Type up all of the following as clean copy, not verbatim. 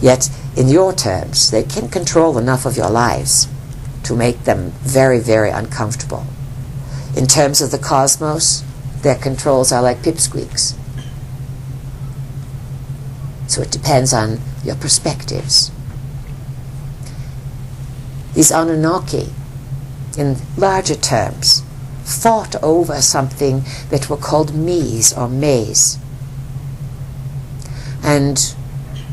Yet, in your terms, they can control enough of your lives to make them very, very uncomfortable. In terms of the cosmos, their controls are like pipsqueaks. So it depends on your perspectives. These Anunnaki, in larger terms, fought over something that were called me's or mays. And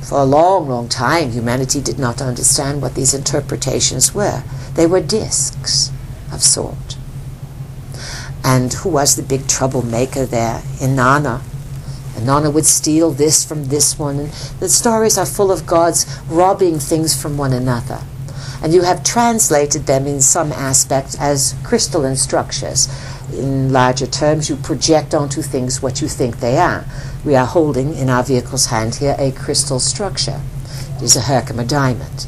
for a long, long time, humanity did not understand what these interpretations were. They were discs of sort. And who was the big troublemaker there? Inanna. Inanna would steal this from this one. And the stories are full of gods robbing things from one another. And you have translated them in some aspect as crystalline structures. In larger terms, you project onto things what you think they are. We are holding in our vehicle's hand here a crystal structure. It is a Herkimer diamond.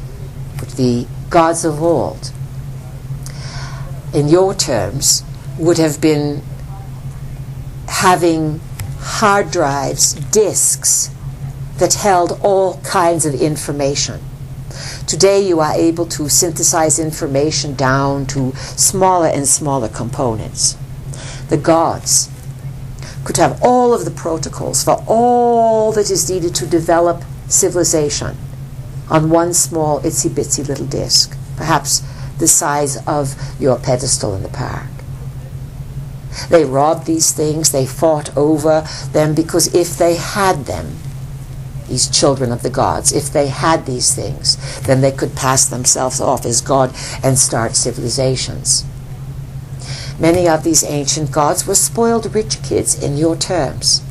But the gods of old, in your terms, would have been having hard drives, disks, that held all kinds of information. Today you are able to synthesize information down to smaller and smaller components. The gods could have all of the protocols for all that is needed to develop civilization on one small itsy-bitsy little disk, perhaps the size of your pedestal in the park. They robbed these things, they fought over them, because if they had them, these children of the gods, if they had these things, then they could pass themselves off as God and start civilizations. Many of these ancient gods were spoiled rich kids in your terms.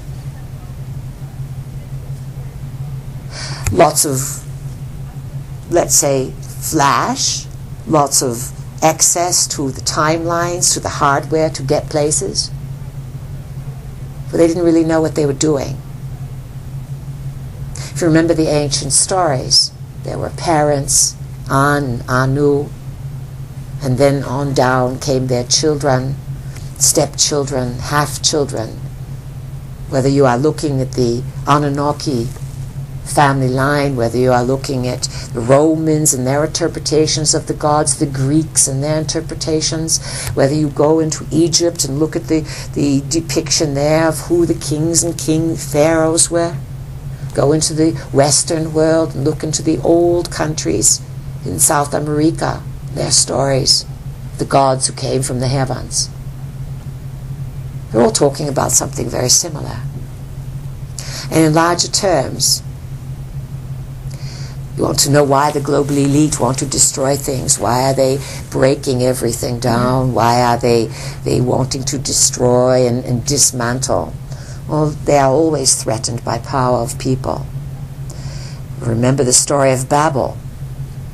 Lots of, let's say, flash, lots of access to the timelines, to the hardware to get places. But they didn't really know what they were doing. If you remember the ancient stories, there were parents, An, Anu, and then on down came their children, stepchildren, half-children. Whether you are looking at the Anunnaki family line, whether you are looking at the Romans and their interpretations of the gods, the Greeks and their interpretations, whether you go into Egypt and look at the depiction there of who the kings and pharaohs were, go into the Western world and look into the old countries in South America, their stories, the gods who came from the heavens. They're all talking about something very similar. And in larger terms, you want to know why the global elite want to destroy things. Why are they breaking everything down? Why are they wanting to destroy and dismantle? Well, they are always threatened by power of people. Remember the story of Babel.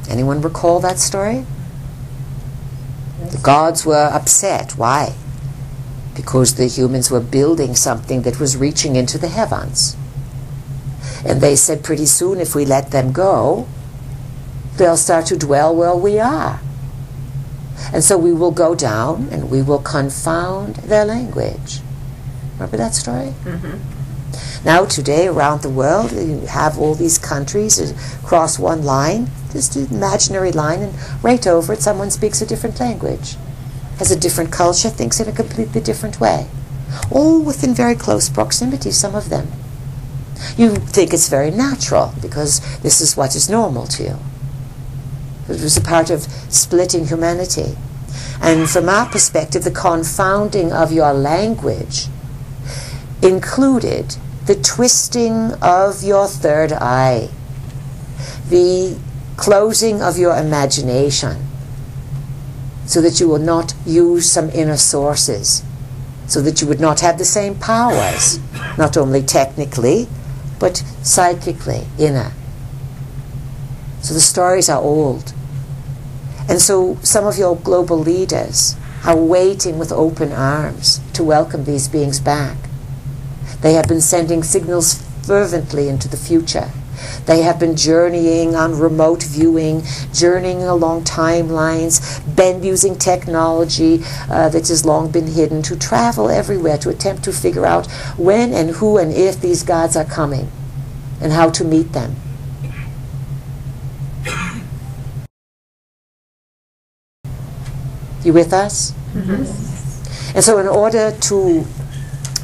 Anyone recall that story? Yes. The gods were upset. Why? Because the humans were building something that was reaching into the heavens. And they said pretty soon, if we let them go, they'll start to dwell where we are. And so we will go down and we will confound their language. Remember that story? Mm-hmm. Now today around the world, you have all these countries across one line, just an imaginary line, and right over it someone speaks a different language, has a different culture, thinks in a completely different way. All within very close proximity, some of them. You think it's very natural because this is what is normal to you. It was a part of splitting humanity. And from our perspective, the confounding of your language included the twisting of your third eye, the closing of your imagination, so that you will not use some inner sources, so that you would not have the same powers, not only technically, but psychically, inner. So the stories are old. And so some of your global leaders are waiting with open arms to welcome these beings back. They have been sending signals fervently into the future. They have been journeying on remote viewing, journeying along timelines, using technology that has long been hidden to travel everywhere to attempt to figure out when and who and if these gods are coming and how to meet them. You with us? Mm-hmm. And so in order to,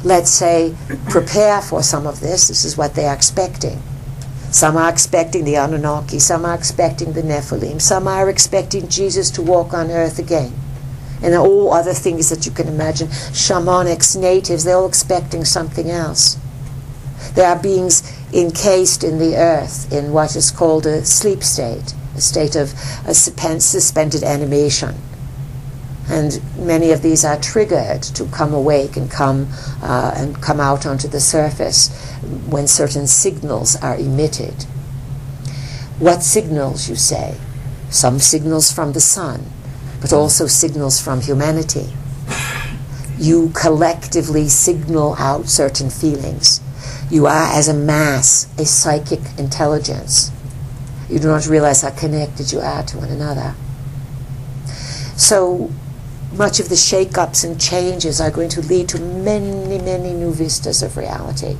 let's say, prepare for some of this is what they are expecting. Some are expecting the Anunnaki, some are expecting the Nephilim, some are expecting Jesus to walk on earth again. And all other things that you can imagine, shamanics, natives, they're all expecting something else. There are beings encased in the earth in what is called a sleep state, a state of a suspended animation. And many of these are triggered to come awake and come out onto the surface when certain signals are emitted. What signals, you say? Some signals from the sun, but also signals from humanity. You collectively signal out certain feelings. You are, as a mass, a psychic intelligence. You do not realize how connected you are to one another. So much of the shake-ups and changes are going to lead to many, many new vistas of reality.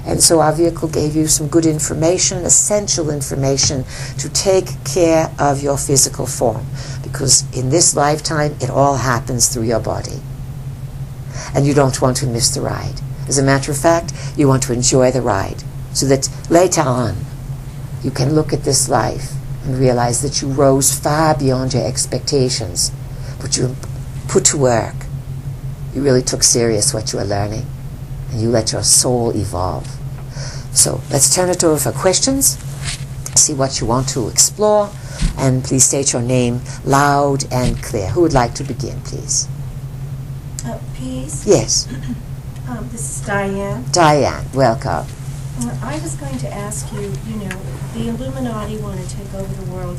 And so our vehicle gave you some good information, essential information, to take care of your physical form. Because in this lifetime, it all happens through your body. And you don't want to miss the ride. As a matter of fact, you want to enjoy the ride, so that later on, you can look at this life and realize that you rose far beyond your expectations. But you put to work. You really took serious what you were learning, and you let your soul evolve. So let's turn it over for questions, see what you want to explore, and please state your name loud and clear. Who would like to begin, please? Peace. Yes. This is Diane. Diane, welcome. I was going to ask you, the Illuminati want to take over the world.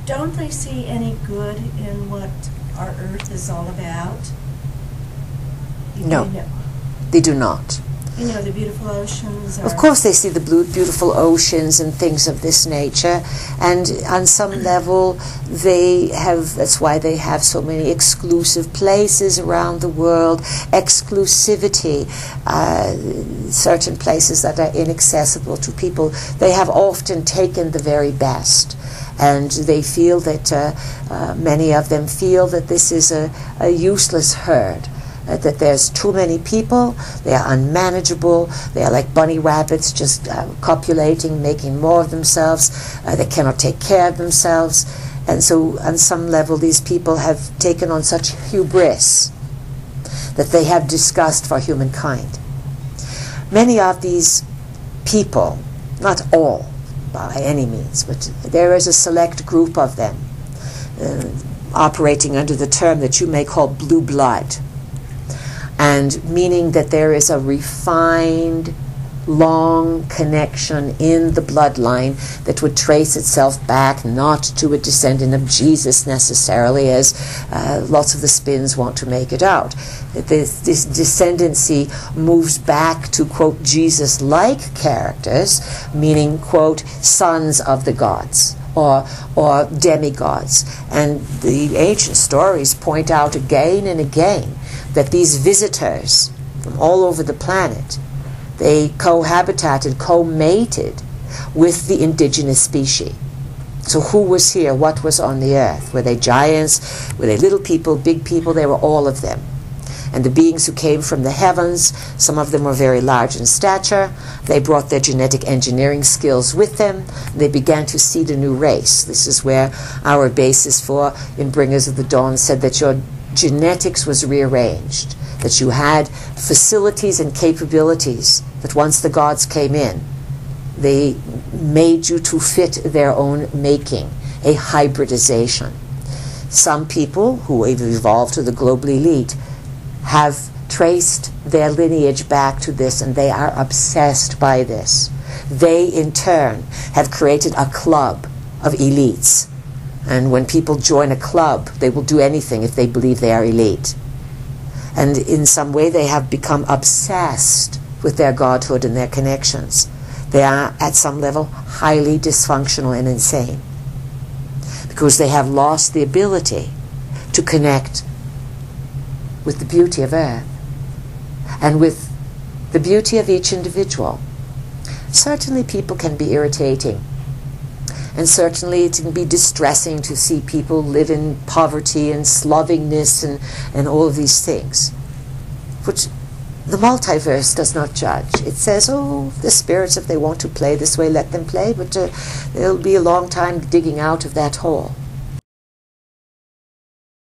Don't they see any good in what our Earth is all about? No, they do not. The beautiful oceans. Of course they see the beautiful oceans and things of this nature, and on some level that's why they have so many exclusive places around the world, exclusivity, certain places that are inaccessible to people. They have often taken the very best. And they feel that, many of them feel that this is a useless herd, that there's too many people, they are unmanageable, they are like bunny rabbits just copulating, making more of themselves, they cannot take care of themselves. And so on some level these people have taken on such hubris that they have disgust for humankind. Many of these people, not all, by any means, but there is a select group of them operating under the term that you may call blue blood, and meaning that there is a refined, long connection in the bloodline that would trace itself back not to a descendant of Jesus necessarily, as lots of the spins want to make it out. This descendancy moves back to, quote, Jesus-like characters, meaning, quote, sons of the gods, or demigods. And the ancient stories point out again and again that these visitors from all over the planet, they cohabitated, co-mated with the indigenous species. So who was here? What was on the earth? Were they giants? Were they little people, big people? They were all of them. And the beings who came from the heavens, some of them were very large in stature. They brought their genetic engineering skills with them. They began to seed a new race. This is where our basis for in Bringers of the Dawn said that your genetics was rearranged, that you had facilities and capabilities that once the gods came in, they made you to fit their own making, a hybridization. Some people who have evolved to the global elite have traced their lineage back to this, and they are obsessed by this. They, in turn, have created a club of elites. And when people join a club, they will do anything if they believe they are elite. And in some way, they have become obsessed with their godhood and their connections. They are, at some level, highly dysfunctional and insane, because they have lost the ability to connect with the beauty of Earth and with the beauty of each individual. Certainly people can be irritating, And certainly it can be distressing to see people live in poverty and slovingness and all of these things. Which the multiverse does not judge. It says, oh, the spirits, if they want to play this way, let them play, but there'll be a long time digging out of that hole.